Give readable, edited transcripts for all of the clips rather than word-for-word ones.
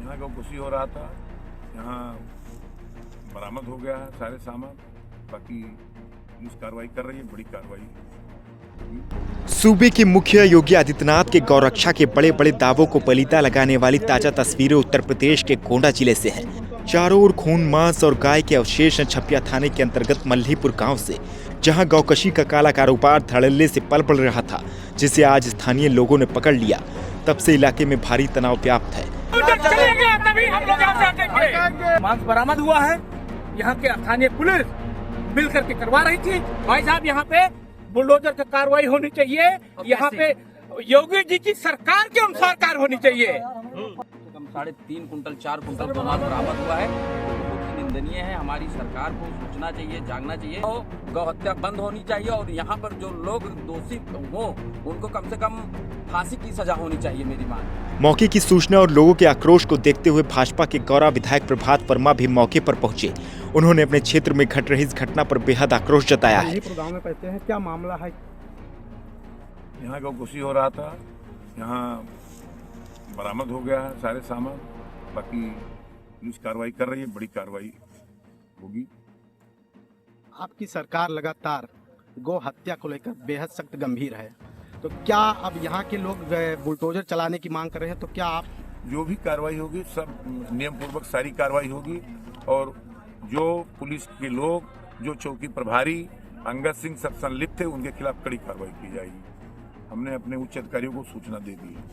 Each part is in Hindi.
यहाँ गौकुशी हो रहा था, यहाँ बरामद हो गया है सारे सामान। बाकी पुलिस कार्रवाई कर रही है, बड़ी कार्रवाई। सूबे के मुखिया योगी आदित्यनाथ के गौरक्षा के बड़े बड़े दावों को पलीता लगाने वाली ताजा तस्वीरें उत्तर प्रदेश के गोंडा जिले से हैं। चारों ओर खून, मांस और गाय के अवशेष हैं छपिया थाने के अंतर्गत मल्लीपुर गांव से, जहां गौकशी का काला कारोबार धड़ल्ले से पल पल रहा था, जिसे आज स्थानीय लोगों ने पकड़ लिया। तब से इलाके में भारी तनाव व्याप्त है। मांस बरामद हुआ है, यहाँ के स्थानीय पुलिस मिल करके करवा रही थी। भाई साहब, यहाँ पे बुलडोजर की कार्रवाई होनी चाहिए, यहाँ पे योगी जी की सरकार के अनुसार कार्य होनी चाहिए। 3.5 कुंटल 4 कुंटल का माल बरामद हुआ है, बहुत ही निंदनीय है। हमारी सरकार को सोचना चाहिए, जागना चाहिए, गौ हत्या बंद होनी चाहिए और यहाँ पर जो लोग दोषी हो उनको कम से कम फांसी की सजा होनी चाहिए, मेरी मांग। मौके की सूचना और लोगों के आक्रोश को देखते हुए भाजपा के गौरा विधायक प्रभात वर्मा भी मौके पर पहुंचे। उन्होंने अपने क्षेत्र में घट रही इस घटना पर बेहद आक्रोश जताया है। गांव में कहते हैं, क्या मामला है? यहाँ गौकुशी हो रहा था, यहाँ बरामद हो गया है सारे सामान। बाकी पुलिस कार्रवाई कर रही है, बड़ी कार्रवाई होगी। आपकी सरकार लगातार गौ हत्या को लेकर बेहद सख्त गंभीर है, तो क्या अब यहाँ के लोग बुलडोजर चलाने की मांग कर रहे हैं? तो क्या आप जो भी कार्रवाई होगी सब नियम पूर्वक सारी कार्रवाई होगी और जो पुलिस के लोग, जो चौकी प्रभारी अंगद सिंह सब संलिप्त थे, उनके खिलाफ कड़ी कार्रवाई की जाएगी। हमने अपने उच्च अधिकारियों को सूचना दे दी है।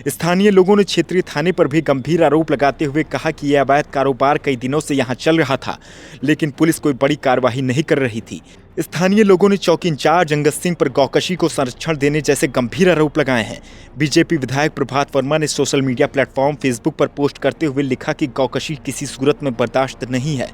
स्थानीय लोगों ने क्षेत्रीय थाने पर भी गंभीर आरोप लगाते हुए कहा कि यह अवैध कारोबार कई दिनों से यहां चल रहा था, लेकिन पुलिस कोई बड़ी कार्रवाई नहीं कर रही थी। स्थानीय लोगों ने चौकी इंचार्ज अंगद सिंह पर गौकशी को संरक्षण देने जैसे गंभीर आरोप लगाए हैं। बीजेपी विधायक प्रभात वर्मा ने सोशल मीडिया प्लेटफॉर्म फेसबुक पर पोस्ट करते हुए लिखा कि गौकशी किसी सूरत में बर्दाश्त नहीं है,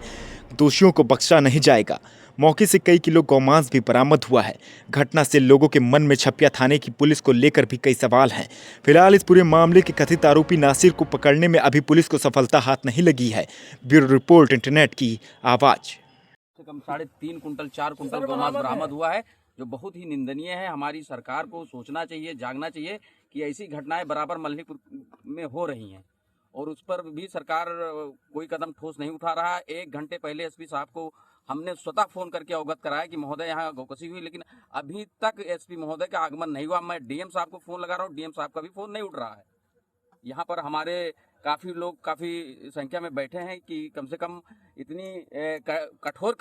दोषियों को बख्शा नहीं जाएगा। मौके से कई किलो गौमांस भी बरामद हुआ है। घटना से लोगों के मन में छपिया थाने की पुलिस को लेकर भी कई सवाल हैं। फिलहाल इस पूरे मामले के कथित आरोपी नासिर को पकड़ने में अभी पुलिस को सफलता हाथ नहीं लगी है। ब्यूरो रिपोर्ट, इंटरनेट की आवाज। कम 3.5 कुंटल 4 कुंटल का माल बरामद हुआ है, जो बहुत ही निंदनीय है। हमारी सरकार को सोचना चाहिए, जागना चाहिए कि ऐसी घटनाएं बराबर मल्लीपुर में हो रही हैं और उस पर भी सरकार कोई कदम ठोस नहीं उठा रहा है। 1 घंटे पहले एसपी साहब को हमने स्वतः फोन करके अवगत कराया कि महोदय यहाँ गौकशी हुई, लेकिन अभी तक एसपी महोदय का आगमन नहीं हुआ। मैं डीएम साहब को फोन लगा रहा हूँ, डीएम साहब का भी फोन नहीं उठ रहा है। यहाँ पर हमारे काफ़ी लोग काफ़ी संख्या में बैठे हैं कि कम से कम इतनी कठोर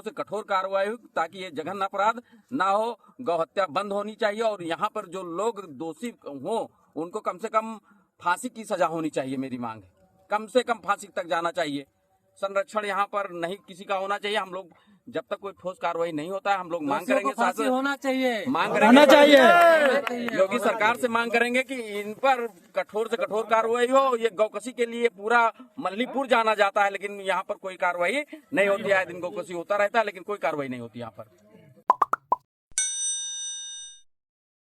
से कठोर कार्रवाई हो ताकि ये जघन्य अपराध ना हो। गौ हत्या बंद होनी चाहिए और यहाँ पर जो लोग दोषी हो उनको कम से कम फांसी की सजा होनी चाहिए, मेरी मांग है। कम से कम फांसी तक जाना चाहिए। संरक्षण यहाँ पर नहीं किसी का होना चाहिए। हम लोग जब तक कोई ठोस कार्रवाई नहीं होता है, हम लोग मांग करेंगे, शासन होना चाहिए, मांग करेंगे, योगी सरकार से मांग करेंगे कि इन पर कठोर से कठोर कार्रवाई हो। ये गौकशी के लिए पूरा मल्लीपुर जाना जाता है, लेकिन यहाँ पर कोई कार्रवाई नहीं होती है। दिन गौकशी होता रहता है, लेकिन कोई कार्रवाई नहीं होती यहाँ पर।